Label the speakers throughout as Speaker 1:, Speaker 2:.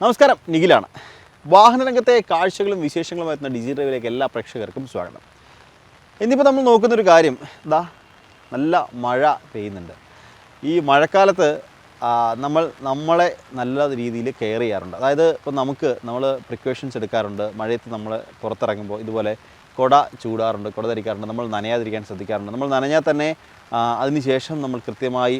Speaker 1: നമസ്കാരം, നിഖിലാണ്. വാഹനരംഗത്തെ കാഴ്ചകളും വിശേഷങ്ങളും എത്തുന്ന ഡിജി ഡ്രൈവിലേക്ക് എല്ലാ പ്രേക്ഷകർക്കും സ്വാഗതം. ഇന്നിപ്പോൾ നമ്മൾ നോക്കുന്നൊരു കാര്യം, നല്ല മഴ പെയ്യുന്നുണ്ട്. ഈ മഴക്കാലത്ത് നമ്മളെ നല്ല രീതിയിൽ കെയർ ചെയ്യാറുണ്ട്. അതായത് ഇപ്പോൾ നമ്മൾ പ്രിക്കോഷൻസ് എടുക്കാറുണ്ട്. മഴയത്ത് നമ്മൾ പുറത്തിറങ്ങുമ്പോൾ ഇതുപോലെ കുട ചൂടാറുണ്ട്, കുട ധരിക്കാറുണ്ട്, നമ്മൾ നനയാതിരിക്കാൻ ശ്രദ്ധിക്കാറുണ്ട്. നമ്മൾ നനഞ്ഞാൽ തന്നെ അതിനുശേഷം നമ്മൾ കൃത്യമായി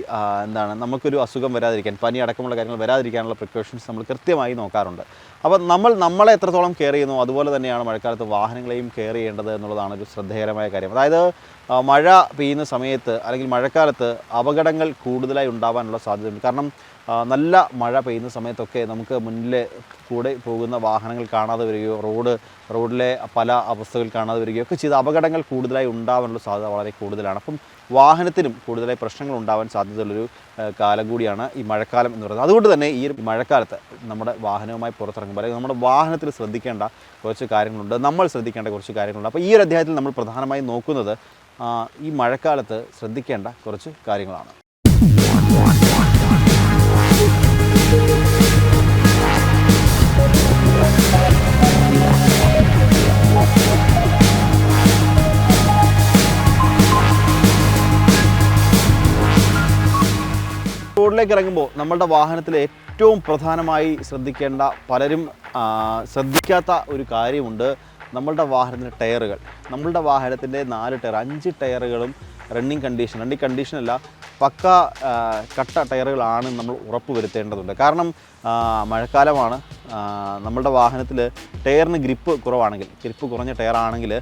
Speaker 1: നമുക്കൊരു അസുഖം വരാതിരിക്കാൻ, പനി അടക്കമുള്ള കാര്യങ്ങൾ വരാതിരിക്കാനുള്ള പ്രിക്കോഷൻസ് നമ്മൾ കൃത്യമായി നോക്കാറുണ്ട്. അപ്പോൾ നമ്മളെ എത്രത്തോളം കെയർ ചെയ്യുന്നു അതുപോലെ തന്നെയാണ് മഴക്കാലത്ത് വാഹനങ്ങളെയും കെയർ ചെയ്യേണ്ടത് എന്നുള്ളതാണ് ഒരു ശ്രദ്ധേയകരമായ കാര്യം. അതായത് മഴ പെയ്യുന്ന സമയത്ത് അല്ലെങ്കിൽ മഴക്കാലത്ത് അപകടങ്ങൾ കൂടുതലായി ഉണ്ടാവാനുള്ള സാധ്യതയുണ്ട്. കാരണം നല്ല മഴ പെയ്യുന്ന സമയത്തൊക്കെ നമുക്ക് മുന്നിലെ കൂടെ പോകുന്ന വാഹനങ്ങൾ കാണാതെ വരികയോ റോഡിലെ പല അവസ്ഥകൾ കാണാതെ വരികയോ ഒക്കെ ചെയ്ത അപകടങ്ങൾ കൂടുതലായി ഉണ്ടാവാനുള്ള സാധ്യത വളരെ കൂടുതലാണ്. അപ്പം വാഹനത്തിനും കൂടുതലായി പ്രശ്നങ്ങൾ ഉണ്ടാവാൻ സാധ്യതയുള്ളൊരു കാലം കൂടിയാണ് ഈ മഴക്കാലം എന്ന് പറയുന്നത്. അതുകൊണ്ട് തന്നെ ഈ മഴക്കാലത്ത് നമ്മുടെ വാഹനവുമായി പുറത്തിറങ്ങുമ്പോൾ അല്ലെങ്കിൽ നമ്മുടെ വാഹനത്തിൽ ശ്രദ്ധിക്കേണ്ട കുറച്ച് കാര്യങ്ങളുണ്ട്, നമ്മൾ ശ്രദ്ധിക്കേണ്ട കുറച്ച് കാര്യങ്ങളുണ്ട്. അപ്പോൾ ഈ ഒരു അധ്യായത്തിൽ നമ്മൾ പ്രധാനമായും നോക്കുന്നത് ഈ മഴക്കാലത്ത് ശ്രദ്ധിക്കേണ്ട കുറച്ച് കാര്യങ്ങളാണ്. റോഡിലേക്ക് ഇറങ്ങുമ്പോൾ നമ്മളുടെ വാഹനത്തിൽ ഏറ്റവും പ്രധാനമായി ശ്രദ്ധിക്കേണ്ട, പലരും ശ്രദ്ധിക്കാത്ത ഒരു കാര്യമുണ്ട്. നമ്മളുടെ വാഹനത്തിൻ്റെ ടയറുകൾ. നമ്മളുടെ വാഹനത്തിൻ്റെ 4 ടയർ 5 ടയറുകളും റണ്ണിങ് കണ്ടീഷനല്ല, പക്ക കട്ട ടയറുകളാണ് നമ്മൾ ഉറപ്പ് വരുത്തേണ്ടതുണ്ട്. കാരണം മഴക്കാലമാണ്. നമ്മളുടെ വാഹനത്തിൽ ടയറിന് ഗ്രിപ്പ് കുറഞ്ഞ ടയറാണെങ്കിൽ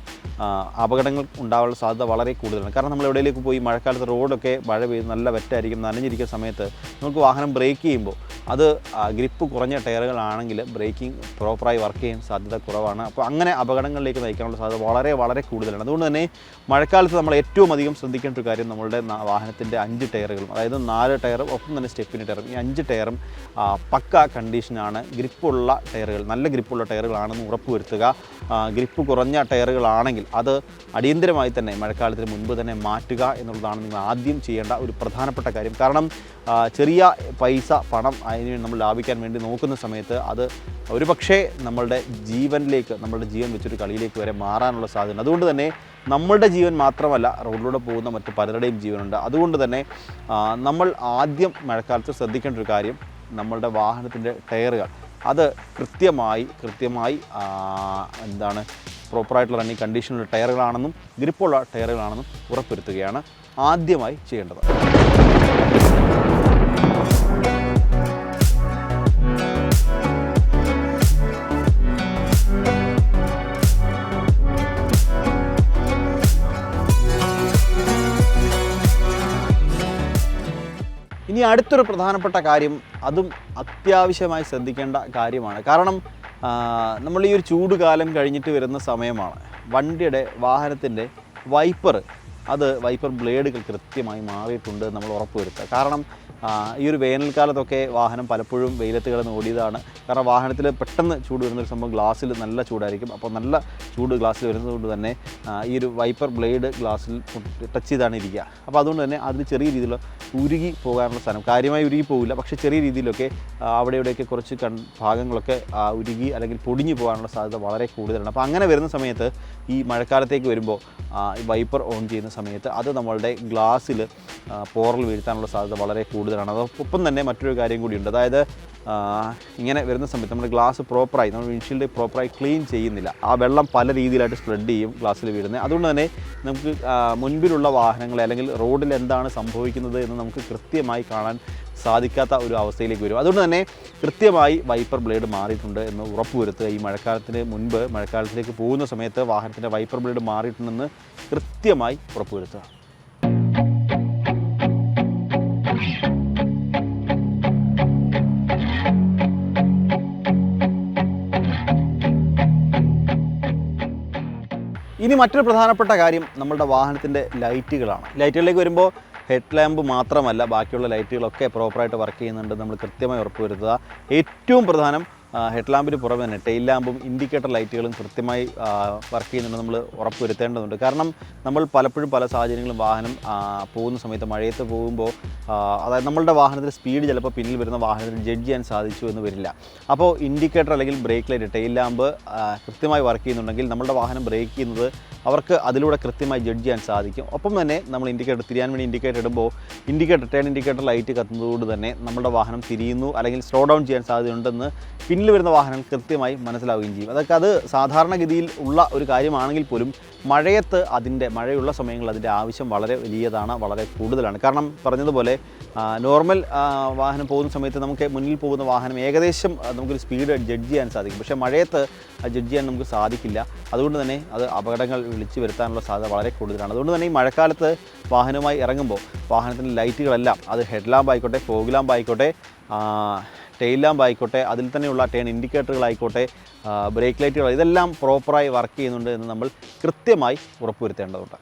Speaker 1: അപകടങ്ങൾ ഉണ്ടാവാനുള്ള സാധ്യത വളരെ കൂടുതലാണ്. കാരണം നമ്മൾ എവിടെയെങ്കിലും പോയി മഴക്കാലത്ത് റോഡൊക്കെ മഴ പെയ്ത് നല്ല വെറ്റായിരിക്കും, നനഞ്ഞിരിക്കുന്ന സമയത്ത് നമുക്ക് വാഹനം ബ്രേക്ക് ചെയ്യുമ്പോൾ അത് ഗ്രിപ്പ് കുറഞ്ഞ ടയറുകളാണെങ്കിൽ ബ്രേക്കിംഗ് പ്രോപ്പറായി വർക്ക് ചെയ്യാൻ സാധ്യത കുറവാണ്. അപ്പോൾ അങ്ങനെ അപകടങ്ങളിലേക്ക് നയിക്കാനുള്ള സാധ്യത വളരെ വളരെ കൂടുതലാണ്. അതുകൊണ്ട് തന്നെ മഴക്കാലത്ത് നമ്മൾ ഏറ്റവും അധികം ശ്രദ്ധിക്കേണ്ട ഒരു കാര്യം, നമ്മളുടെ വാഹനത്തിൻ്റെ 5 ടയറുകളും, അതായത് 4 ടയറും ഒപ്പം തന്നെ സ്റ്റെപ്പിന് ടയറും, ഈ 5 ടയറും പക്ക കണ്ടീഷനാണ്, ഗ്രിപ്പുള്ള ടയറുകൾ, നല്ല ഗ്രിപ്പുള്ള ടയറുകളാണെന്ന് ഉറപ്പുവരുത്തുക. ഗ്രിപ്പ് കുറഞ്ഞ ടയറുകളാണെങ്കിൽ അത് അടിയന്തരമായി തന്നെ മഴക്കാലത്തിന് മുൻപ് തന്നെ മാറ്റുക എന്നുള്ളതാണ് നിങ്ങൾ ആദ്യം ചെയ്യേണ്ട ഒരു പ്രധാനപ്പെട്ട കാര്യം. കാരണം ചെറിയ പണം അതിന് നമ്മൾ ലാഭിക്കാൻ വേണ്ടി നോക്കുന്ന സമയത്ത് അത് ഒരുപക്ഷേ നമ്മളുടെ ജീവൻ വെച്ചൊരു കളിയിലേക്ക് വരെ മാറാനുള്ള സാധ്യത. അതുകൊണ്ട് തന്നെ നമ്മളുടെ ജീവൻ മാത്രമല്ല, റോഡിലൂടെ പോകുന്ന മറ്റു പലരുടെയും ജീവനുണ്ട്. അതുകൊണ്ട് തന്നെ നമ്മൾ ആദ്യം മഴക്കാലത്ത് ശ്രദ്ധിക്കേണ്ട ഒരു കാര്യം, നമ്മളുടെ വാഹനത്തിൻ്റെ ടയറുകൾ അത് കൃത്യമായി പ്രോപ്പറായിട്ടുള്ള റണ്ണിങ് കണ്ടീഷനുള്ള ടയറുകളാണെന്നും ഗ്രിപ്പുള്ള ടയറുകളാണെന്നും ഉറപ്പുവരുത്തുകയാണ് ആദ്യമായി ചെയ്യേണ്ടത്. ഇനി അടുത്തൊരു പ്രധാനപ്പെട്ട കാര്യം, അതും അത്യാവശ്യമായി ശ്രദ്ധിക്കേണ്ട കാര്യമാണ്. കാരണം നമ്മൾ ഈ ഒരു ചൂട് കാലം കഴിഞ്ഞിട്ട് വരുന്ന സമയമാണ്. വാഹനത്തിൻ്റെ വൈപ്പർ ബ്ലേഡുകൾ കൃത്യമായി മാറിയിട്ടുണ്ട് നമ്മൾ ഉറപ്പുവരുത്തുക. കാരണം ഈ ഒരു വേനൽക്കാലത്തൊക്കെ വാഹനം പലപ്പോഴും വെയിലത്ത് കിടന്ന് ഓടിയതാണ്. കാരണം വാഹനത്തിൽ പെട്ടെന്ന് ചൂട് വരുന്നൊരു സംഭവം, ഗ്ലാസ്സിൽ നല്ല ചൂടായിരിക്കും. അപ്പോൾ നല്ല ചൂട് ഗ്ലാസ്സിൽ വരുന്നതുകൊണ്ട് തന്നെ ഈ ഒരു വൈപ്പർ ബ്ലേഡ് ഗ്ലാസ്സിൽ ടച്ച് ചെയ്താണ് ഇരിക്കുക. അപ്പോൾ അതുകൊണ്ട് തന്നെ അതിന് ചെറിയ രീതിയിലുള്ള ഉരുകി പോകാനുള്ള സ്ഥലം, കാര്യമായി ഉരുകി പോകില്ല, പക്ഷേ ചെറിയ രീതിയിലൊക്കെ ഇവിടെയൊക്കെ കുറച്ച് ഭാഗങ്ങളൊക്കെ ഉരുകി അല്ലെങ്കിൽ പൊടിഞ്ഞു പോകാനുള്ള സാധ്യത വളരെ കൂടുതലാണ്. അപ്പോൾ അങ്ങനെ വരുന്ന സമയത്ത് ഈ മഴക്കാലത്തേക്ക് വരുമ്പോൾ വൈപ്പർ ഓൺ ചെയ്യുന്ന സമയത്ത് അത് നമ്മളുടെ ഗ്ലാസ്സിൽ പോറൽ വീഴ്ത്താനുള്ള സാധ്യത വളരെ കൂടുതലാണ്. അതോടൊപ്പം തന്നെ മറ്റൊരു കാര്യം കൂടിയുണ്ട്. അതായത് ഇങ്ങനെ വരുന്ന സമയത്ത് നമ്മുടെ ഗ്ലാസ് പ്രോപ്പറായി, നമ്മൾ വിൻഷീൽഡ് പ്രോപ്പറായി ക്ലീൻ ചെയ്യുന്നില്ല. ആ വെള്ളം പല രീതിയിലായിട്ട് സ്പ്രെഡ് ചെയ്യും ഗ്ലാസ്സിൽ വീഴുന്നത്. അതുകൊണ്ട് തന്നെ നമുക്ക് മുൻപിലുള്ള വാഹനങ്ങളെ അല്ലെങ്കിൽ റോഡിൽ എന്താണ് സംഭവിക്കുന്നത് എന്ന് നമുക്ക് കൃത്യമായി കാണാൻ സാധിക്കാത്ത ഒരു അവസ്ഥയിലേക്ക് വരും. അതുകൊണ്ട് തന്നെ കൃത്യമായി വൈപ്പർ ബ്ലേഡ് മാറിയിട്ടുണ്ട് എന്ന് ഉറപ്പുവരുത്തുക. ഈ മഴക്കാലത്തിലേക്ക് പോകുന്ന സമയത്ത് വാഹനത്തിൻ്റെ വൈപ്പർ ബ്ലേഡ് മാറിയിട്ടുണ്ടെന്ന് കൃത്യമായി ഉറപ്പുവരുത്തുക. ഇനി മറ്റൊരു പ്രധാനപ്പെട്ട കാര്യം നമ്മളുടെ വാഹനത്തിൻ്റെ ലൈറ്റുകളാണ്. ലൈറ്റുകളിലേക്ക് വരുമ്പോൾ ഹെഡ് ലാമ്പ് മാത്രമല്ല, ബാക്കിയുള്ള ലൈറ്റുകളൊക്കെ പ്രോപ്പറായിട്ട് വർക്ക് ചെയ്യുന്നുണ്ട് നമ്മൾ കൃത്യമായി ഉറപ്പുവരുത്തുക. ഏറ്റവും പ്രധാനം ഹെഡ് ലാമ്പിന് പുറമെ തന്നെ ടെയിൽ ലാമ്പും ഇൻഡിക്കേറ്റർ ലൈറ്റുകളും കൃത്യമായി വർക്ക് ചെയ്യുന്നുണ്ട് നമ്മൾ ഉറപ്പ് വരുത്തേണ്ടതുണ്ട്. കാരണം നമ്മൾ പലപ്പോഴും പല സാഹചര്യങ്ങളും വാഹനം പോകുന്ന സമയത്ത് മഴയത്ത് പോകുമ്പോൾ അതായത് നമ്മളുടെ വാഹനത്തിൽ സ്പീഡ് ചിലപ്പോൾ പിന്നിൽ വരുന്ന വാഹനത്തിന് ജഡ്ജ് ചെയ്യാൻ സാധിച്ചു എന്ന് വരില്ല. അപ്പോൾ ഇൻഡിക്കേറ്റർ അല്ലെങ്കിൽ ബ്രേക്ക് ലൈറ്റ് ടെയിൽ ലാമ്പ് കൃത്യമായി വർക്ക് ചെയ്യുന്നുണ്ടെങ്കിൽ നമ്മളുടെ വാഹനം ബ്രേക്ക് ചെയ്യുന്നത് അവർക്ക് അതിലൂടെ കൃത്യമായി ജഡ്ജ് ചെയ്യാൻ സാധിക്കും. ഒപ്പം തന്നെ നമ്മൾ ഇൻഡിക്കേറ്റർ തിരിയാൻ വേണ്ടി ഇൻഡിക്കേറ്റർ ഇടുമ്പോൾ ടേൺ ഇൻഡിക്കേറ്റർ ലൈറ്റ് കത്തുന്നതുകൊണ്ട് തന്നെ നമ്മുടെ വാഹനം തിരിയുന്നു അല്ലെങ്കിൽ സ്ലോ ഡൗൺ ചെയ്യാൻ സാധ്യതയുണ്ടെന്ന് പിന്നിൽ വരുന്ന വാഹനം കൃത്യമായി മനസ്സിലാവുകയും ചെയ്യും. അതൊക്കെ അത് സാധാരണഗതിയിൽ ഉള്ള ഒരു കാര്യമാണെങ്കിൽ പോലും മഴയുള്ള സമയങ്ങളിൽ അതിൻ്റെ ആവശ്യം വളരെ വലിയതാണ്, വളരെ കൂടുതലാണ്. കാരണം പറഞ്ഞതുപോലെ നോർമൽ വാഹനം പോകുന്ന സമയത്ത് നമുക്ക് മുന്നിൽ പോകുന്ന വാഹനം ഏകദേശം നമുക്കൊരു സ്പീഡ് ജഡ്ജ് ചെയ്യാൻ സാധിക്കും. പക്ഷേ മഴയത്ത് ജഡ്ജ് ചെയ്യാൻ നമുക്ക് സാധിക്കില്ല. അതുകൊണ്ട് തന്നെ അത് അപകടങ്ങൾ വിളിച്ചു വരുത്താനുള്ള സാധ്യത വളരെ കൂടുതലാണ്. അതുകൊണ്ട് തന്നെ ഈ മഴക്കാലത്ത് വാഹനവുമായി ഇറങ്ങുമ്പോൾ വാഹനത്തിൻ്റെ ലൈറ്റുകളെല്ലാം അത് ഹെഡ് ലാമ്പ് ആയിക്കോട്ടെ, ഫോഗ് ലാമ്പ് ആയിക്കോട്ടെ, ടെയിൽ ലാമ്പ് ആയിക്കോട്ടെ, അതിൽ തന്നെയുള്ള ടേൺ ഇൻഡിക്കേറ്ററുകളായിക്കോട്ടെ, ബ്രേക്ക് ലൈറ്റുകൾ, ഇതെല്ലാം പ്രോപ്പറായി വർക്ക് ചെയ്യുന്നുണ്ട് എന്ന് നമ്മൾ കൃത്യമായി ഉറപ്പുവരുത്തേണ്ടതുണ്ട്.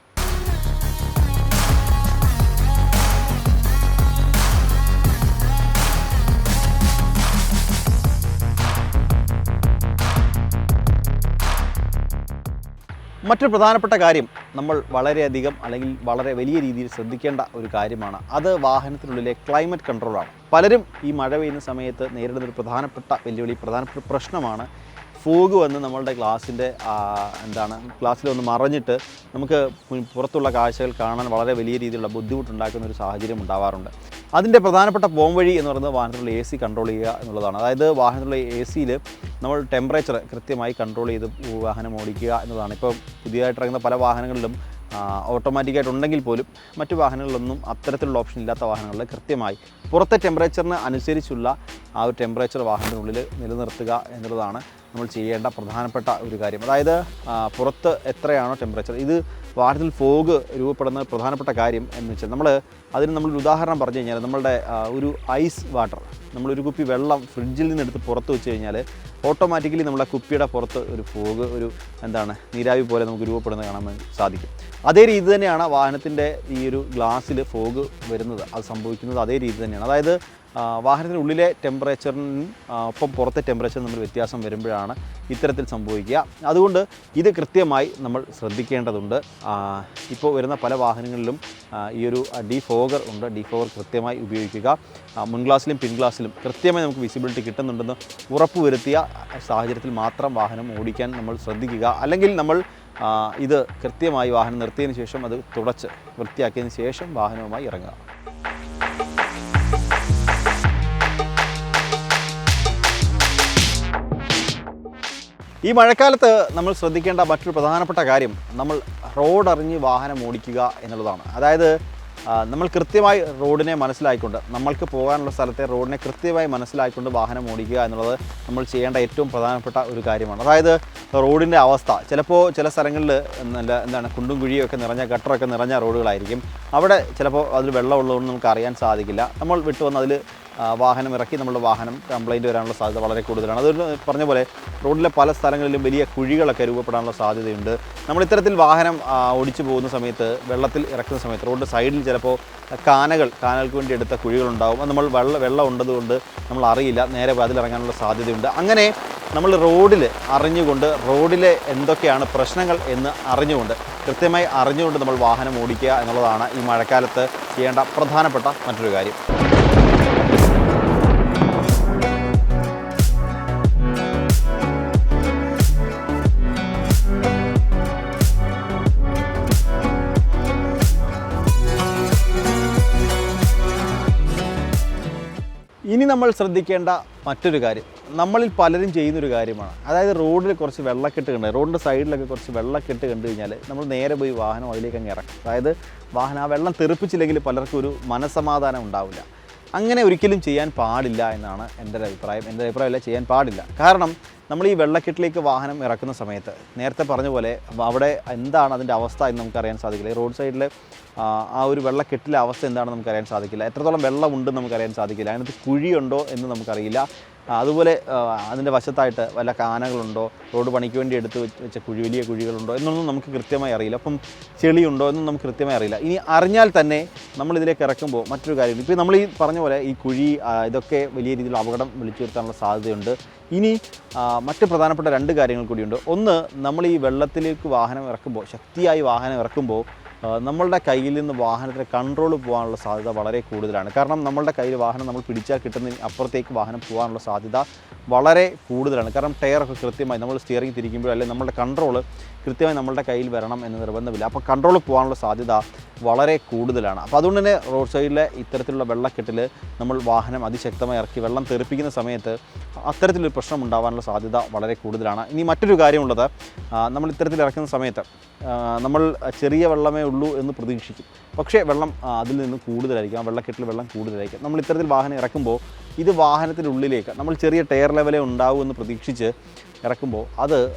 Speaker 1: മറ്റൊരു പ്രധാനപ്പെട്ട കാര്യം നമ്മൾ വളരെയധികം അല്ലെങ്കിൽ വളരെ വലിയ രീതിയിൽ ശ്രദ്ധിക്കേണ്ട ഒരു കാര്യമാണ്. അത് വാഹനത്തിനുള്ളിലെ ക്ലൈമറ്റ് കൺട്രോളാണ്. പലരും ഈ മഴ പെയ്യുന്ന സമയത്ത് നേരിടുന്നൊരു പ്രധാനപ്പെട്ട പ്രശ്നമാണ് ഫോഗ് വന്ന് നമ്മളുടെ ഗ്ലാസ്സിൽ ഒന്ന് മറഞ്ഞിട്ട് നമുക്ക് പുറത്തുള്ള കാഴ്ചകൾ കാണാൻ വളരെ വലിയ രീതിയിലുള്ള ബുദ്ധിമുട്ടുണ്ടാക്കുന്ന ഒരു സാഹചര്യം ഉണ്ടാവാറുണ്ട്. അതിൻ്റെ പ്രധാനപ്പെട്ട പോംവഴി എന്ന് പറയുന്നത് വാഹനത്തിലുള്ള AC കൺട്രോൾ ചെയ്യുക എന്നുള്ളതാണ്. അതായത് വാഹനത്തിലുള്ള ACയിൽ നമ്മൾ ടെമ്പറേച്ചർ കൃത്യമായി കൺട്രോൾ ചെയ്ത് വാഹനം ഓടിക്കുക എന്നതാണ്. ഇപ്പോൾ പുതിയതായിട്ട് ഇറങ്ങുന്ന പല വാഹനങ്ങളിലും ഓട്ടോമാറ്റിക്കായിട്ടുണ്ടെങ്കിൽ പോലും മറ്റു വാഹനങ്ങളിലൊന്നും അത്തരത്തിലുള്ള ഓപ്ഷൻ ഇല്ലാത്ത വാഹനങ്ങളിൽ കൃത്യമായി പുറത്തെ ടെമ്പറേച്ചറിന് അനുസരിച്ചുള്ള ആ ഒരു ടെമ്പറേച്ചർ വാഹനത്തിനുള്ളിൽ നിലനിർത്തുക എന്നുള്ളതാണ് നമ്മൾ ചെയ്യേണ്ട പ്രധാനപ്പെട്ട ഒരു കാര്യം. അതായത് പുറത്ത് എത്രയാണോ ടെമ്പറേച്ചർ, ഇത് വാഹനത്തിൽ ഫോഗ് രൂപപ്പെടുന്ന പ്രധാനപ്പെട്ട കാര്യം എന്ന് വെച്ചാൽ നമ്മളൊരു ഉദാഹരണം പറഞ്ഞു കഴിഞ്ഞാൽ നമ്മളുടെ ഒരു ഐസ് വാട്ടർ, നമ്മളൊരു കുപ്പി വെള്ളം ഫ്രിഡ്ജിൽ നിന്നെടുത്ത് പുറത്ത് വെച്ച് കഴിഞ്ഞാൽ ഓട്ടോമാറ്റിക്കലി നമ്മളെ കുപ്പിയുടെ പുറത്ത് ഒരു ഫോഗ് നീരാവി പോലെ നമുക്ക് രൂപപ്പെടുന്നത് കാണാൻ സാധിക്കും. അതേ രീതി തന്നെയാണ് വാഹനത്തിൻ്റെ ഈ ഒരു ഗ്ലാസ്സിൽ ഫോഗ് വരുന്നത്, അത് സംഭവിക്കുന്നത് അതേ രീതി തന്നെയാണ്. അതായത് വാഹനത്തിനുള്ളിലെ ടെമ്പറേച്ചറിനും ഒപ്പം പുറത്തെ ടെമ്പറേച്ചർ നമ്മൾ വ്യത്യാസം വരുമ്പോഴാണ് ഇത്തരത്തിൽ സംഭവിക്കുക. അതുകൊണ്ട് ഇത് കൃത്യമായി നമ്മൾ ശ്രദ്ധിക്കേണ്ടതുണ്ട്. ഇപ്പോൾ വരുന്ന പല വാഹനങ്ങളിലും ഈ ഒരു ഡീഫോഗർ ഉണ്ട്. ഡീഫോഗർ കൃത്യമായി ഉപയോഗിക്കുക. മുൻ ഗ്ലാസ്സിലും പിൻ ഗ്ലാസ്സിലും കൃത്യമായി നമുക്ക് വിസിബിലിറ്റി കിട്ടുന്നുണ്ടെന്ന് ഉറപ്പുവരുത്തിയ സാഹചര്യത്തിൽ മാത്രം വാഹനം ഓടിക്കാൻ നമ്മൾ ശ്രദ്ധിക്കുക. അല്ലെങ്കിൽ നമ്മൾ ഇത് കൃത്യമായി വാഹനം നിർത്തിയതിന് ശേഷം അത് തുടച്ച് വൃത്തിയാക്കിയതിന് ശേഷം വാഹനവുമായി ഇറങ്ങുക. ഈ മഴക്കാലത്ത് നമ്മൾ ശ്രദ്ധിക്കേണ്ട മറ്റൊരു പ്രധാനപ്പെട്ട കാര്യം നമ്മൾ റോഡ് അറിഞ്ഞ് വാഹനം ഓടിക്കുക എന്നുള്ളതാണ്. അതായത് നമ്മൾ കൃത്യമായി റോഡിനെ മനസ്സിലാക്കിക്കൊണ്ട് നമ്മൾക്ക് പോകാനുള്ള സ്ഥലത്തെ റോഡിനെ കൃത്യമായി മനസ്സിലാക്കിക്കൊണ്ട് വാഹനം ഓടിക്കുക എന്നുള്ളത് നമ്മൾ ചെയ്യേണ്ട ഏറ്റവും പ്രധാനപ്പെട്ട ഒരു കാര്യമാണ്. അതായത് റോഡിൻ്റെ അവസ്ഥ ചിലപ്പോൾ ചില സ്ഥലങ്ങളിൽ കുണ്ടും കുഴിയൊക്കെ നിറഞ്ഞ ഗട്ടറൊക്കെ നിറഞ്ഞ റോഡുകളായിരിക്കും. അവിടെ ചിലപ്പോൾ അതിൽ വെള്ളമുള്ളതുകൊണ്ട് നമുക്ക് അറിയാൻ സാധിക്കില്ല. നമ്മൾ വിട്ടുവന്ന് അതിൽ വാഹനം ഇറക്കി നമ്മുടെ വാഹനം കംപ്ലൈൻറ്റ് വരാനുള്ള സാധ്യത വളരെ കൂടുതലാണ്. അത് പറഞ്ഞ പോലെ റോഡിലെ പല സ്ഥലങ്ങളിലും വലിയ കുഴികളൊക്കെ രൂപപ്പെടാനുള്ള സാധ്യതയുണ്ട്. നമ്മൾ ഇത്തരത്തിൽ വാഹനം ഓടിച്ചു പോകുന്ന സമയത്ത് വെള്ളത്തിൽ ഇറക്കുന്ന സമയത്ത് റോഡ് സൈഡിൽ ചിലപ്പോൾ കാനകൾക്ക് വേണ്ടി എടുത്ത കുഴികളുണ്ടാവും. അത് നമ്മൾ വെള്ളം ഉണ്ടതുകൊണ്ട് നമ്മൾ അറിയില്ല, നേരെ അതിലിറങ്ങാനുള്ള സാധ്യതയുണ്ട്. അങ്ങനെ നമ്മൾ റോഡിൽ അറിഞ്ഞുകൊണ്ട് റോഡിലെ എന്തൊക്കെയാണ് പ്രശ്നങ്ങൾ എന്ന് കൃത്യമായി അറിഞ്ഞുകൊണ്ട് നമ്മൾ വാഹനം ഓടിക്കുക എന്നുള്ളതാണ് ഈ മഴക്കാലത്ത് ചെയ്യേണ്ട പ്രധാനപ്പെട്ട മറ്റൊരു കാര്യം. ഇനി നമ്മൾ ശ്രദ്ധിക്കേണ്ട മറ്റൊരു കാര്യം നമ്മളിൽ പലരും ചെയ്യുന്നൊരു കാര്യമാണ്. അതായത് റോഡിൽ കുറച്ച് വെള്ളക്കെട്ട് റോഡിൻ്റെ സൈഡിലൊക്കെ കുറച്ച് വെള്ളക്കെട്ട് കണ്ടു കഴിഞ്ഞാൽ നമ്മൾ നേരെ പോയി വാഹനം അതിലേക്ക് അങ്ങ് ഇറക്കും. അതായത് വാഹനം ആ വെള്ളം തെറിപ്പിച്ചില്ലെങ്കിൽ പലർക്കും ഒരു മനസ്സമാധാനം ഉണ്ടാവില്ല. അങ്ങനെ ഒരിക്കലും ചെയ്യാൻ പാടില്ല എന്നാണ് എൻ്റെ അഭിപ്രായമല്ല, ചെയ്യാൻ പാടില്ല. കാരണം നമ്മൾ ഈ വെള്ളക്കെട്ടിലേക്ക് വാഹനം ഇറക്കുന്ന സമയത്ത് നേരത്തെ പറഞ്ഞ പോലെ അവിടെ എന്താണ് അതിൻ്റെ അവസ്ഥ എന്ന് നമുക്കറിയാൻ സാധിക്കില്ല. ഈ റോഡ് സൈഡിൽ ആ ഒരു വെള്ളക്കെട്ടിലെ അവസ്ഥ എന്താണെന്ന് നമുക്കറിയാൻ സാധിക്കില്ല. എത്രത്തോളം വെള്ളമുണ്ടെന്ന് നമുക്കറിയാൻ സാധിക്കില്ല. അതിനകത്ത് കുഴിയുണ്ടോ എന്ന് നമുക്കറിയില്ല. അതുപോലെ അതിൻ്റെ വശത്തായിട്ട് വല്ല കാനകളുണ്ടോ, റോഡ് പണിക്ക് വേണ്ടി എടുത്ത് വെച്ച വലിയ കുഴികളുണ്ടോ എന്നൊന്നും നമുക്ക് കൃത്യമായി അറിയില്ല. അപ്പം ചെളിയുണ്ടോ എന്നും നമുക്ക് കൃത്യമായി അറിയില്ല. ഇനി അറിഞ്ഞാൽ തന്നെ നമ്മളിതിലേക്ക് ഇറക്കുമ്പോൾ മറ്റൊരു കാര്യം, ഇപ്പോൾ നമ്മൾ ഈ പറഞ്ഞ പോലെ ഈ കുഴി ഇതൊക്കെ വലിയ രീതിയിൽ അപകടം വിളിച്ചു വരുത്താനുള്ള സാധ്യതയുണ്ട്. ഇനി മറ്റ് പ്രധാനപ്പെട്ട 2 കാര്യങ്ങൾ കൂടിയുണ്ട്. ഒന്ന്, നമ്മൾ ഈ വെള്ളത്തിലേക്ക് വാഹനം ഇറക്കുമ്പോൾ, ശക്തിയായി വാഹനം ഇറക്കുമ്പോൾ നമ്മളുടെ കയ്യിൽ നിന്ന് വാഹനത്തിന് കൺട്രോൾ പോകാനുള്ള സാധ്യത വളരെ കൂടുതലാണ്. കാരണം നമ്മളുടെ കയ്യിൽ വാഹനം നമ്മൾ പിടിച്ചാൽ കിട്ടുന്നതിന് അപ്പുറത്തേക്ക് വാഹനം പോകാനുള്ള സാധ്യത വളരെ കൂടുതലാണ്. കാരണം ടയറൊക്കെ കൃത്യമായി നമ്മൾ സ്റ്റിയറിംഗ് തിരിക്കുമ്പോൾ അല്ലെങ്കിൽ നമ്മുടെ കൺട്രോൾ കൃത്യമായി നമ്മളുടെ കയ്യിൽ വരണം എന്ന് നിർബന്ധമില്ല. അപ്പോൾ കൺട്രോൾ പോകാനുള്ള സാധ്യത വളരെ കൂടുതലാണ്. അപ്പോൾ അതുകൊണ്ട് തന്നെ റോഡ് സൈഡിലെ ഇത്തരത്തിലുള്ള വെള്ളക്കെട്ടിൽ നമ്മൾ വാഹനം അതിശക്തമായി ഇറക്കി വെള്ളം തെറിപ്പിക്കുന്ന സമയത്ത് അത്തരത്തിലൊരു പ്രശ്നം ഉണ്ടാകാനുള്ള സാധ്യത വളരെ കൂടുതലാണ്. ഇനി മറ്റൊരു കാര്യമുള്ളത്, നമ്മൾ ഇത്തരത്തിൽ ഇറക്കുന്ന സമയത്ത് നമ്മൾ ചെറിയ വെള്ളമേ ഉള്ളൂ എന്ന് പ്രതീക്ഷിക്കും. പക്ഷേ വെള്ളം അതിൽ നിന്ന് കൂടുതലായിരിക്കും, ആ വെള്ളക്കെട്ടിൽ വെള്ളം കൂടുതലായിരിക്കും. നമ്മൾ ഇത്തരത്തിൽ വാഹനം ഇറക്കുമ്പോൾ ഇത് വാഹനത്തിനുള്ളിലേക്ക് നമ്മൾ ചെറിയ ടയർ ലെവലേ ഉണ്ടാവൂ എന്ന് പ്രതീക്ഷിച്ച് ഇറക്കുമ്പോൾ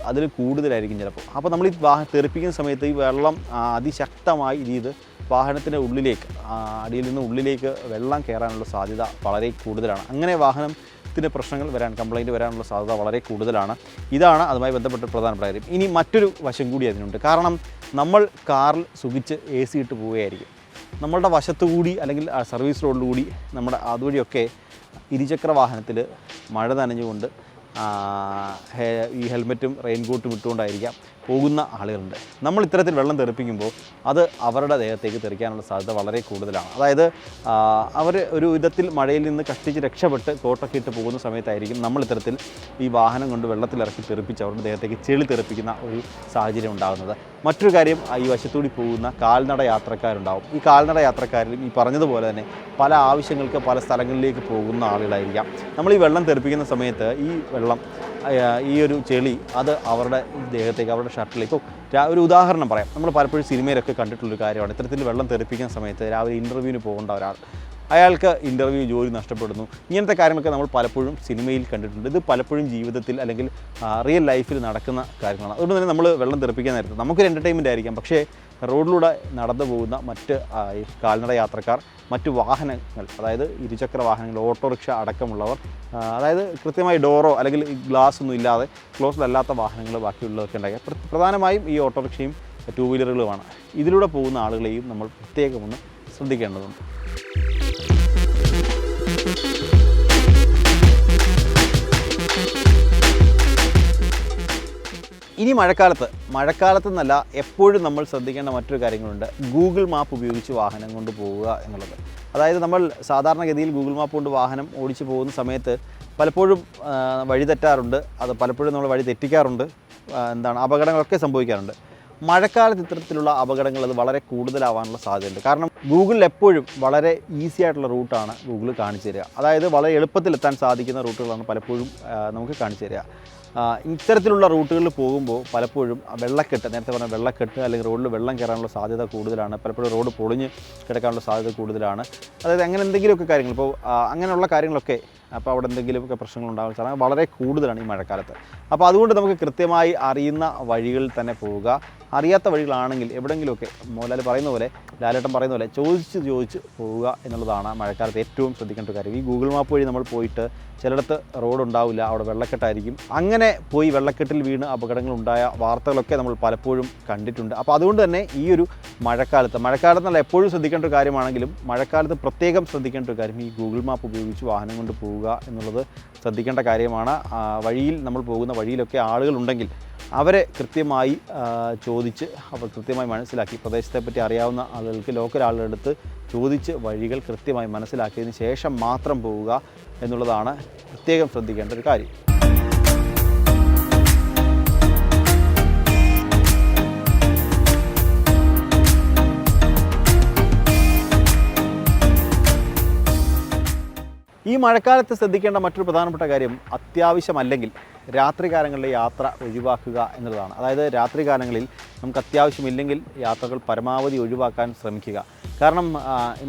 Speaker 1: അതിൽ കൂടുതലായിരിക്കും ചിലപ്പോൾ. അപ്പോൾ നമ്മൾ ഈ വാഹനം തെറിപ്പിക്കുന്ന സമയത്ത് ഈ വെള്ളം അതിശക്തമായി ഇത് വാഹനത്തിൻ്റെ ഉള്ളിലേക്ക്, അടിയിൽ നിന്ന് ഉള്ളിലേക്ക് വെള്ളം കയറാനുള്ള സാധ്യത വളരെ കൂടുതലാണ്. അങ്ങനെ വാഹനത്തിന് പ്രശ്നങ്ങൾ കംപ്ലൈൻറ്റ് വരാനുള്ള സാധ്യത വളരെ കൂടുതലാണ്. ഇതാണ് അതുമായി ബന്ധപ്പെട്ട പ്രധാനപ്പെട്ട കാര്യം. ഇനി മറ്റൊരു വശം കൂടി അതിനുണ്ട്. കാരണം നമ്മൾ കാറിൽ സുഖിച്ച് AC ഇട്ട് പോവുകയായിരിക്കും. നമ്മളുടെ വശത്തുകൂടി അല്ലെങ്കിൽ സർവീസ് റോഡിലൂടി നമ്മുടെ അതുവഴിയൊക്കെ ഇരുചക്ര വാഹനത്തിൽ മഴ നനഞ്ഞുകൊണ്ട് ഈ ഹെൽമെറ്റും റെയിൻകോട്ടും ഇട്ടുകൊണ്ടായിരിക്കാം പോകുന്ന ആളുകളുണ്ട്. നമ്മൾ ഇത്തരത്തിൽ വെള്ളം തെറിപ്പിക്കുമ്പോൾ അത് അവരുടെ ദേഹത്തേക്ക് തെറിക്കാനുള്ള സാധ്യത വളരെ കൂടുതലാണ്. അതായത് അവർ ഒരു വിധത്തിൽ മഴയിൽ നിന്ന് കഷ്ടിച്ച് രക്ഷപ്പെട്ട് കോട്ടൊക്കെ ഇട്ട് പോകുന്ന സമയത്തായിരിക്കും നമ്മൾ ഇത്തരത്തിൽ ഈ വാഹനം കൊണ്ട് വെള്ളത്തിലിറക്കി തെറിപ്പിച്ച് അവരുടെ ദേഹത്തേക്ക് ചെളി തെറിപ്പിക്കുന്ന ഒരു സാഹചര്യം ഉണ്ടാകുന്നത്. മറ്റൊരു കാര്യം, ഈ വശത്തൂടി പോകുന്ന കാൽനട യാത്രക്കാരുണ്ടാവും. ഈ കാൽനട യാത്രക്കാരിലും ഈ പറഞ്ഞതുപോലെ തന്നെ പല ആവശ്യങ്ങൾക്ക് പല സ്ഥലങ്ങളിലേക്ക് പോകുന്ന ആളുകളായിരിക്കാം. നമ്മൾ ഈ വെള്ളം തെറിപ്പിക്കുന്ന സമയത്ത് ഈ വെള്ളം, ഈ ഒരു ചെളി അത് അവരുടെ ദേഹത്തേക്ക്, അവരുടെ ഷർട്ടിലേക്ക്, ഒരു ഉദാഹരണം പറയാം. നമ്മൾ പലപ്പോഴും സിനിമയിലൊക്കെ കണ്ടിട്ടുള്ളൊരു കാര്യമാണ്. ഇത്തരത്തിൽ വെള്ളം തെറിപ്പിക്കുന്ന സമയത്ത് രാവിലെ ഇൻ്റർവ്യൂവിന് പോകേണ്ട ഒരാൾ, അയാൾക്ക് ജോലി നഷ്ടപ്പെടുന്നു. ഇങ്ങനത്തെ കാര്യങ്ങളൊക്കെ നമ്മൾ പലപ്പോഴും സിനിമയിൽ കണ്ടിട്ടുണ്ട്. ഇത് പലപ്പോഴും ജീവിതത്തിൽ അല്ലെങ്കിൽ റിയൽ ലൈഫിൽ നടക്കുന്ന കാര്യങ്ങളാണ്. അതുകൊണ്ട് തന്നെ നമ്മൾ വെള്ളം തെറിപ്പിക്കാൻ നേരത്ത് നമുക്കൊരു എൻ്റർടൈൻമെൻറ്റ് ആയിരിക്കാം. പക്ഷേ റോഡിലൂടെ നടന്നു പോകുന്ന മറ്റ് കാൽനട യാത്രക്കാർ, മറ്റു വാഹനങ്ങൾ, അതായത് ഇരുചക്ര വാഹനങ്ങൾ, ഓട്ടോറിക്ഷ അടക്കമുള്ളവർ, അതായത് കൃത്യമായി ഡോറോ അല്ലെങ്കിൽ ഗ്ലാസ് ഒന്നും ഇല്ലാതെ ക്ലോസ്ഡ് അല്ലാത്ത വാഹനങ്ങൾ ബാക്കിയുള്ളതൊക്കെ ഉണ്ടാക്കുക. പ്രധാനമായും ഈ ഓട്ടോറിക്ഷയും 2 വീലറുകളുമാണ്. ഇതിലൂടെ പോകുന്ന ആളുകളെയും നമ്മൾ പ്രത്യേകമൊന്ന് ശ്രദ്ധിക്കേണ്ടതുണ്ട്. ഇനി മഴക്കാലത്തെന്നല്ല, എപ്പോഴും നമ്മൾ ശ്രദ്ധിക്കേണ്ട മറ്റൊരു കാര്യങ്ങളുണ്ട്. ഗൂഗിൾ മാപ്പ് ഉപയോഗിച്ച് വാഹനം കൊണ്ട് പോവുക എന്നുള്ളത്. അതായത് നമ്മൾ സാധാരണഗതിയിൽ ഗൂഗിൾ മാപ്പ് കൊണ്ട് വാഹനം ഓടിച്ച് പോകുന്ന സമയത്ത് പലപ്പോഴും വഴി തെറ്റാറുണ്ട്. അത് പലപ്പോഴും നമ്മൾ വഴി തെറ്റിക്കാറുണ്ട്. അപകടങ്ങളൊക്കെ സംഭവിക്കാറുണ്ട്. മഴക്കാലത്ത് ഇത്തരത്തിലുള്ള അപകടങ്ങൾ അത് വളരെ കൂടുതലാവാനുള്ള സാധ്യതയുണ്ട്. കാരണം ഗൂഗിളിൽ എപ്പോഴും വളരെ ഈസി ആയിട്ടുള്ള റൂട്ടാണ് ഗൂഗിൾ കാണിച്ചു തരിക. അതായത് വളരെ എളുപ്പത്തിലെത്താൻ സാധിക്കുന്ന റൂട്ടുകളാണ് പലപ്പോഴും നമുക്ക് കാണിച്ചു തരിക. ഇത്തരത്തിലുള്ള റൂട്ടുകളിൽ പോകുമ്പോൾ പലപ്പോഴും വെള്ളക്കെട്ട്, നേരത്തെ പറഞ്ഞ വെള്ളക്കെട്ട് അല്ലെങ്കിൽ റോഡിൽ വെള്ളം കയറാനുള്ള സാധ്യത കൂടുതലാണ്. പലപ്പോഴും റോഡ് പൊളിഞ്ഞ് കിടക്കാനുള്ള സാധ്യത കൂടുതലാണ്. അതായത് അങ്ങനെ എന്തെങ്കിലുമൊക്കെ കാര്യങ്ങൾ, ഇപ്പോൾ അങ്ങനെയുള്ള കാര്യങ്ങളൊക്കെ, അപ്പോൾ അവിടെ എന്തെങ്കിലുമൊക്കെ പ്രശ്നങ്ങൾ ഉണ്ടാകാൻ സാധ്യത വളരെ കൂടുതലാണ് ഈ മഴക്കാലത്ത്. അപ്പോൾ അതുകൊണ്ട് നമുക്ക് കൃത്യമായി അറിയുന്ന വഴികളിൽ തന്നെ പോവുക. അറിയാത്ത വഴികളാണെങ്കിൽ എവിടെയെങ്കിലുമൊക്കെ മോഹൻലാൽ പറയുന്ന പോലെ, ലാലേട്ടൻ പറയുന്ന പോലെ ചോദിച്ച് പോവുക എന്നുള്ളതാണ് മഴക്കാലത്ത് ഏറ്റവും ശ്രദ്ധിക്കേണ്ട ഒരു കാര്യം. ഈ ഗൂഗിൾ മാപ്പ് വഴി നമ്മൾ പോയിട്ട് ചിലയിടത്ത് റോഡ് ഉണ്ടാവില്ല, അവിടെ വെള്ളക്കെട്ടായിരിക്കും. അങ്ങനെ പോയി വെള്ളക്കെട്ടിൽ വീണ് അപകടങ്ങളുണ്ടായ വാർത്തകളൊക്കെ നമ്മൾ പലപ്പോഴും കണ്ടിട്ടുണ്ട്. അപ്പോൾ അതുകൊണ്ട് തന്നെ ഈ ഒരു മഴക്കാലത്തെന്നല്ല, എപ്പോഴും ശ്രദ്ധിക്കേണ്ട ഒരു കാര്യമാണെങ്കിലും മഴക്കാലത്ത് പ്രത്യേകം ശ്രദ്ധിക്കേണ്ട ഒരു കാര്യം, ഈ ഗൂഗിൾ മാപ്പ് ഉപയോഗിച്ച് വാഹനം കൊണ്ട് പോവുക എന്നുള്ളത് ശ്രദ്ധിക്കേണ്ട കാര്യമാണ്. വഴിയിൽ നമ്മൾ പോകുന്ന വഴിയിലൊക്കെ ആളുകളുണ്ടെങ്കിൽ അവരെ കൃത്യമായി ചോദിച്ച്, അവർ കൃത്യമായി മനസ്സിലാക്കി, പ്രദേശത്തെപ്പറ്റി അറിയാവുന്ന ആളുകൾക്ക്, ലോക്കൽ ആളുകളെടുത്ത് ചോദിച്ച് വഴികൾ കൃത്യമായി മനസ്സിലാക്കിയതിന് ശേഷം മാത്രം പോവുക എന്നുള്ളതാണ് പ്രത്യേകം ശ്രദ്ധിക്കേണ്ട ഒരു കാര്യം. ഈ മഴക്കാലത്ത് ശ്രദ്ധിക്കേണ്ട മറ്റൊരു പ്രധാനപ്പെട്ട കാര്യം, അത്യാവശ്യമല്ലെങ്കിൽ രാത്രികാലങ്ങളിലെ യാത്ര ഒഴിവാക്കുക എന്നുള്ളതാണ്. അതായത് രാത്രികാലങ്ങളിൽ നമുക്ക് അത്യാവശ്യമില്ലെങ്കിൽ യാത്രകൾ പരമാവധി ഒഴിവാക്കാൻ ശ്രമിക്കുക. കാരണം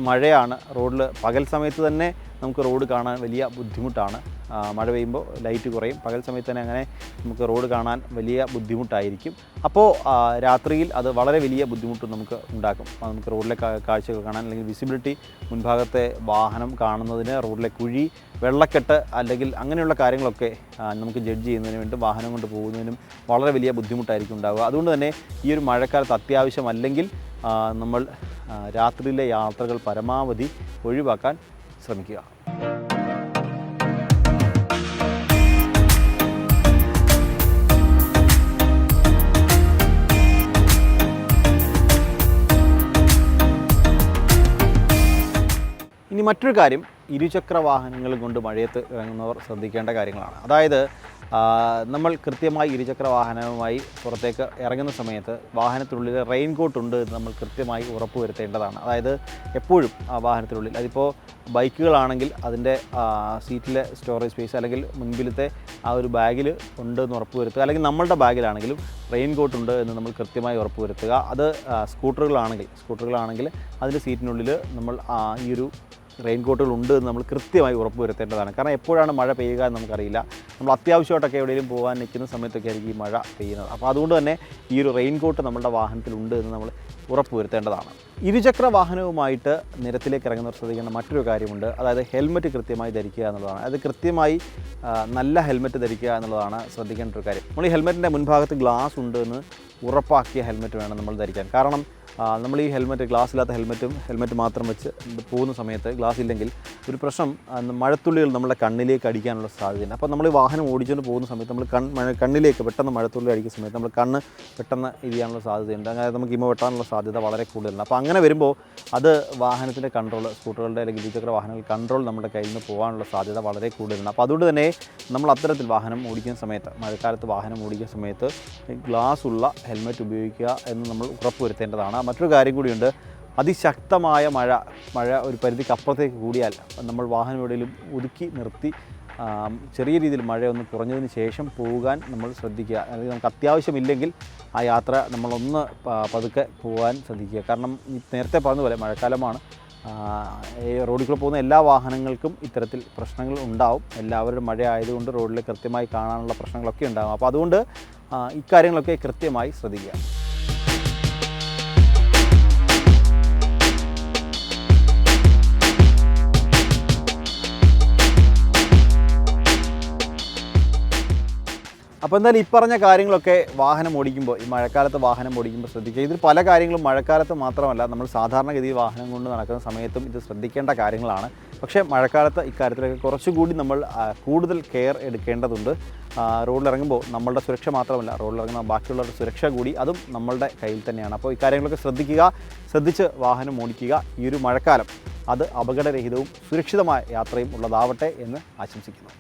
Speaker 1: മഴയാണ്, റോഡിൽ പകൽ സമയത്ത് തന്നെ നമുക്ക് റോഡ് കാണാൻ വലിയ ബുദ്ധിമുട്ടാണ്. മഴ പെയ്യുമ്പോൾ ലൈറ്റ് കുറയും, പകൽ സമയത്ത് തന്നെ അങ്ങനെ നമുക്ക് റോഡ് കാണാൻ വലിയ ബുദ്ധിമുട്ടായിരിക്കും. അപ്പോൾ രാത്രിയിൽ അത് വളരെ വലിയ ബുദ്ധിമുട്ട് നമുക്ക് ഉണ്ടാക്കും. നമുക്ക് റോഡിലെ കാഴ്ചകൾ കാണാൻ, അല്ലെങ്കിൽ വിസിബിലിറ്റി, മുൻഭാഗത്തെ വാഹനം കാണുന്നതിന്, റോഡിലെ കുഴി, വെള്ളക്കെട്ട് അല്ലെങ്കിൽ അങ്ങനെയുള്ള കാര്യങ്ങളൊക്കെ നമുക്ക് ജഡ്ജ് ചെയ്യുന്നതിന് വേണ്ടി വാഹനം കൊണ്ട് പോകുന്നതിനും വളരെ വലിയ ബുദ്ധിമുട്ടായിരിക്കും ഉണ്ടാവുക. അതുകൊണ്ട് തന്നെ ഈ ഒരു മഴക്കാലത്ത് അത്യാവശ്യമല്ലെങ്കിൽ നമ്മൾ രാത്രിയിലെ യാത്രകൾ പരമാവധി ഒഴിവാക്കാൻ ശ്രമിക്കുക. ഇനി മറ്റൊരു കാര്യം ഇരുചക്ര വാഹനങ്ങൾ കൊണ്ട് മഴയത്ത് ഇറങ്ങുന്നവർ ശ്രദ്ധിക്കേണ്ട കാര്യങ്ങളാണ്. അതായത് നമ്മൾ കൃത്യമായി ഇരുചക്ര വാഹനവുമായി പുറത്തേക്ക് ഇറങ്ങുന്ന സമയത്ത് വാഹനത്തിനുള്ളിൽ റെയിൻ കോട്ട് ഉണ്ട് എന്ന് നമ്മൾ കൃത്യമായി ഉറപ്പുവരുത്തേണ്ടതാണ്. അതായത് എപ്പോഴും ആ വാഹനത്തിനുള്ളിൽ, അതിപ്പോൾ ബൈക്കുകളാണെങ്കിൽ അതിൻ്റെ സീറ്റിലെ സ്റ്റോറേജ് സ്പേസ് അല്ലെങ്കിൽ മുൻപിലത്തെ ആ ഒരു ബാഗിൽ ഉണ്ട് എന്ന് ഉറപ്പുവരുത്തുക. അല്ലെങ്കിൽ നമ്മളുടെ ബാഗിലാണെങ്കിലും റെയിൻ കോട്ട് ഉണ്ട് എന്ന് നമ്മൾ കൃത്യമായി ഉറപ്പുവരുത്തുക. അത് സ്കൂട്ടറുകളാണെങ്കിൽ അതിൻ്റെ സീറ്റിനുള്ളിൽ നമ്മൾ ഈ ഒരു റെയിൻ കോട്ടുകൾ ഉണ്ട് എന്ന് നമ്മൾ കൃത്യമായി ഉറപ്പുവരുത്തേണ്ടതാണ്. കാരണം എപ്പോഴാണ് മഴ പെയ്യുക എന്ന് നമുക്കറിയില്ല. നമ്മൾ അത്യാവശ്യമായിട്ടൊക്കെ എവിടെയെങ്കിലും പോകാൻ നിൽക്കുന്ന സമയത്തൊക്കെ ആയിരിക്കും ഈ മഴ പെയ്യുന്നത്. അപ്പോൾ അതുകൊണ്ട് തന്നെ ഈ ഒരു റെയിൻ കോട്ട് നമ്മുടെ വാഹനത്തിലുണ്ട് എന്ന് നമ്മൾ ഉറപ്പുവരുത്തേണ്ടതാണ്. ഇരുചക്ര വാഹനവുമായിട്ട് നിരത്തിലേക്ക് ഇറങ്ങുന്നവർ ശ്രദ്ധിക്കേണ്ട മറ്റൊരു കാര്യമുണ്ട്. അതായത് ഹെൽമെറ്റ് കൃത്യമായി ധരിക്കുക എന്നുള്ളതാണ്. അത് കൃത്യമായി നല്ല ഹെൽമെറ്റ് ധരിക്കുക എന്നുള്ളതാണ് ശ്രദ്ധിക്കേണ്ട ഒരു കാര്യം. നമ്മൾ ഈ ഹെൽമെറ്റിൻ്റെ മുൻഭാഗത്ത് ഗ്ലാസ് ഉണ്ട് എന്ന് ഉറപ്പാക്കിയ ഹെൽമെറ്റ് വേണം നമ്മൾ ധരിക്കാൻ. കാരണം നമ്മൾ ഈ ഗ്ലാസ് ഇല്ലാത്ത ഹെൽമെറ്റ് മാത്രം വെച്ച് പോകുന്ന സമയത്ത് ഗ്ലാസ് ഇല്ലെങ്കിൽ ഒരു പ്രശ്നം, മഴത്തുള്ളികൾ നമ്മുടെ കണ്ണിലേക്ക് അടിക്കാനുള്ള സാധ്യതയുണ്ട്. അപ്പോൾ നമ്മൾ ഈ വാഹനം ഓടിച്ചുകൊണ്ട് പോകുന്ന സമയത്ത് നമ്മൾ കണ്ണിലേക്ക് പെട്ടെന്ന് മഴത്തുള്ളി അടിക്കുന്ന സമയത്ത് നമ്മൾ കണ്ണ് പെട്ടെന്ന് ഇത് ചെയ്യാനുള്ള സാധ്യതയുണ്ട്. അതായത് നമുക്ക് ഇമ വെട്ടാനുള്ള സാധ്യത വളരെ കൂടുതലാണ്. അപ്പോൾ അങ്ങനെ വരുമ്പോൾ അത് വാഹനത്തിൻ്റെ കൺട്രോൾ, സ്കൂട്ടറുകളുടെ അല്ലെങ്കിൽ ഇരുചക്ര വാഹനങ്ങൾ കൺട്രോൾ നമ്മുടെ കയ്യിൽ നിന്ന് പോകാനുള്ള സാധ്യത വളരെ കൂടുതലാണ്. അപ്പോൾ അതുകൊണ്ട് തന്നെ നമ്മൾ അത്തരത്തിൽ വാഹനം ഓടിക്കുന്ന സമയത്ത്, മഴക്കാലത്ത് വാഹനം ഓടിക്കുന്ന സമയത്ത് ഗ്ലാസ് ഉള്ള ഹെൽമെറ്റ് ഉപയോഗിക്കുക എന്ന് നമ്മൾ ഉറപ്പുവരുത്തേണ്ടതാണ്. മറ്റൊരു കാര്യം കൂടിയുണ്ട്. അതിശക്തമായ മഴ ഒരു പരിധിക്ക് അപ്പുറത്തേക്ക് കൂടിയാൽ നമ്മൾ വാഹനം എവിടെയെങ്കിലും ഒതുക്കി നിർത്തി ചെറിയ രീതിയിൽ മഴയൊന്ന് കുറഞ്ഞതിന് ശേഷം പോകാൻ നമ്മൾ ശ്രദ്ധിക്കുക. അല്ലെങ്കിൽ നമുക്ക് അത്യാവശ്യമില്ലെങ്കിൽ ആ യാത്ര നമ്മളൊന്ന് പതുക്കെ പോകാൻ ശ്രദ്ധിക്കുക. കാരണം നേരത്തെ പറഞ്ഞതുപോലെ മഴക്കാലമാണ്. റോഡിൽ കൂടെ പോകുന്ന എല്ലാ വാഹനങ്ങൾക്കും ഇത്തരത്തിൽ പ്രശ്നങ്ങൾ ഉണ്ടാവും. എല്ലാവരും മഴ ആയതുകൊണ്ട് റോഡിൽ കൃത്യമായി കാണാനുള്ള പ്രശ്നങ്ങളൊക്കെ ഉണ്ടാകും. അപ്പോൾ അതുകൊണ്ട് ഇക്കാര്യങ്ങളൊക്കെ കൃത്യമായി ശ്രദ്ധിക്കുക. അപ്പോൾ എന്തായാലും ഈ പറഞ്ഞ കാര്യങ്ങളൊക്കെ വാഹനം ഓടിക്കുമ്പോൾ, ഈ മഴക്കാലത്ത് വാഹനം ഓടിക്കുമ്പോൾ ശ്രദ്ധിക്കുക. ഇതിൽ പല കാര്യങ്ങളും മഴക്കാലത്ത് മാത്രമല്ല, നമ്മൾ സാധാരണഗതിയിൽ വാഹനം കൊണ്ട് നടക്കുന്ന സമയത്തും ഇത് ശ്രദ്ധിക്കേണ്ട കാര്യങ്ങളാണ്. പക്ഷേ മഴക്കാലത്ത് ഇക്കാര്യത്തിലൊക്കെ കുറച്ചുകൂടി നമ്മൾ കൂടുതൽ കെയർ എടുക്കേണ്ടതുണ്ട്. റോഡിലിറങ്ങുമ്പോൾ നമ്മളുടെ സുരക്ഷ മാത്രമല്ല, റോഡിലിറങ്ങുന്ന ബാക്കിയുള്ളവരുടെ സുരക്ഷ കൂടി അതും നമ്മളുടെ കയ്യിൽ തന്നെയാണ്. അപ്പോൾ ഇക്കാര്യങ്ങളൊക്കെ ശ്രദ്ധിച്ച് വാഹനം ഓടിക്കുക. ഈ ഒരു മഴക്കാലം അത് അപകടരഹിതവും സുരക്ഷിതമായ യാത്രയും ഉള്ളതാവട്ടെ എന്ന് ആശംസിക്കുന്നു.